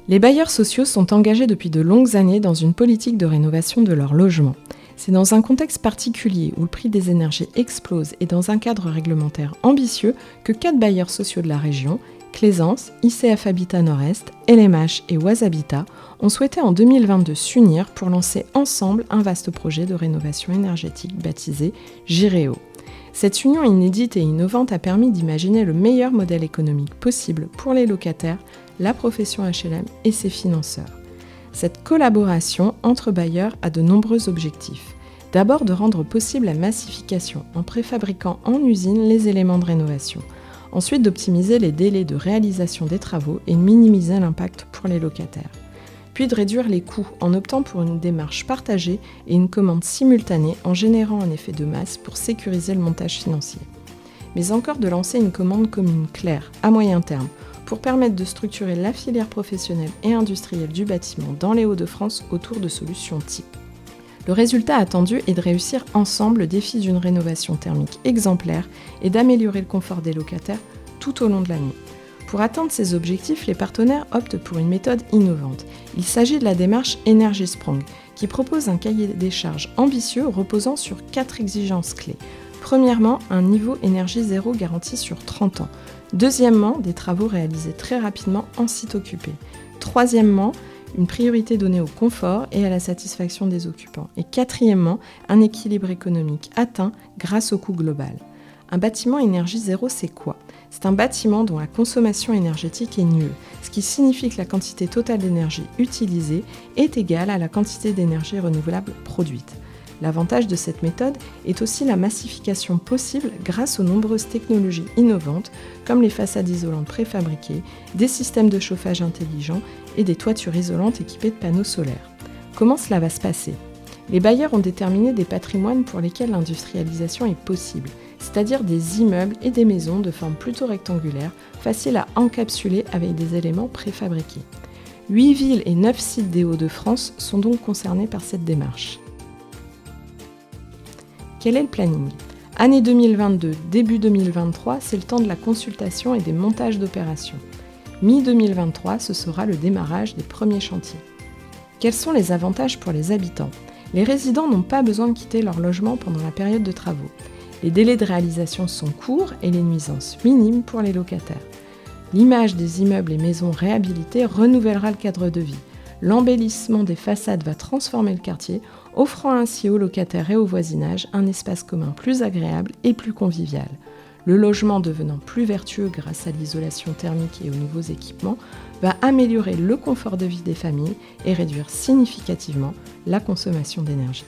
Les bailleurs sociaux sont engagés depuis de longues années dans une politique de rénovation de leur logement. C'est dans un contexte particulier où le prix des énergies explose et dans un cadre réglementaire ambitieux que 4 bailleurs sociaux de la région, Claisance, ICF Habitat Nord-Est, LMH et Oise Habitat, ont souhaité en 2022 s'unir pour lancer ensemble un vaste projet de rénovation énergétique baptisé Giréo. Cette union inédite et innovante a permis d'imaginer le meilleur modèle économique possible pour les locataires, la profession HLM et ses financeurs. Cette collaboration entre bailleurs a de nombreux objectifs. D'abord de rendre possible la massification en préfabriquant en usine les éléments de rénovation. Ensuite d'optimiser les délais de réalisation des travaux et de minimiser l'impact pour les locataires. Puis de réduire les coûts en optant pour une démarche partagée et une commande simultanée en générant un effet de masse pour sécuriser le montage financier. Mais encore de lancer une commande commune claire, à moyen terme, pour permettre de structurer la filière professionnelle et industrielle du bâtiment dans les Hauts-de-France autour de solutions types. Le résultat attendu est de réussir ensemble le défi d'une rénovation thermique exemplaire et d'améliorer le confort des locataires tout au long de l'année. Pour atteindre ces objectifs, les partenaires optent pour une méthode innovante. Il s'agit de la démarche Energy Sprong, qui propose un cahier des charges ambitieux reposant sur 4 exigences clés. Premièrement, un niveau énergie zéro garanti sur 30 ans. Deuxièmement, des travaux réalisés très rapidement en site occupé. Troisièmement, une priorité donnée au confort et à la satisfaction des occupants. Et quatrièmement, un équilibre économique atteint grâce au coût global. Un bâtiment énergie zéro, c'est quoi ? C'est un bâtiment dont la consommation énergétique est nulle, ce qui signifie que la quantité totale d'énergie utilisée est égale à la quantité d'énergie renouvelable produite. L'avantage de cette méthode est aussi la massification possible grâce aux nombreuses technologies innovantes comme les façades isolantes préfabriquées, des systèmes de chauffage intelligents et des toitures isolantes équipées de panneaux solaires. Comment cela va se passer ? Les bailleurs ont déterminé des patrimoines pour lesquels l'industrialisation est possible, c'est-à-dire des immeubles et des maisons de forme plutôt rectangulaire, faciles à encapsuler avec des éléments préfabriqués. 8 villes et 9 sites des Hauts-de-France sont donc concernés par cette démarche. Quel est le planning ? Année 2022, début 2023, c'est le temps de la consultation et des montages d'opérations. Mi-2023, ce sera le démarrage des premiers chantiers. Quels sont les avantages pour les habitants ? Les résidents n'ont pas besoin de quitter leur logement pendant la période de travaux. Les délais de réalisation sont courts et les nuisances minimes pour les locataires. L'image des immeubles et maisons réhabilités renouvellera le cadre de vie. L'embellissement des façades va transformer le quartier, offrant ainsi aux locataires et au voisinage un espace commun plus agréable et plus convivial. Le logement devenant plus vertueux grâce à l'isolation thermique et aux nouveaux équipements va améliorer le confort de vie des familles et réduire significativement la consommation d'énergie.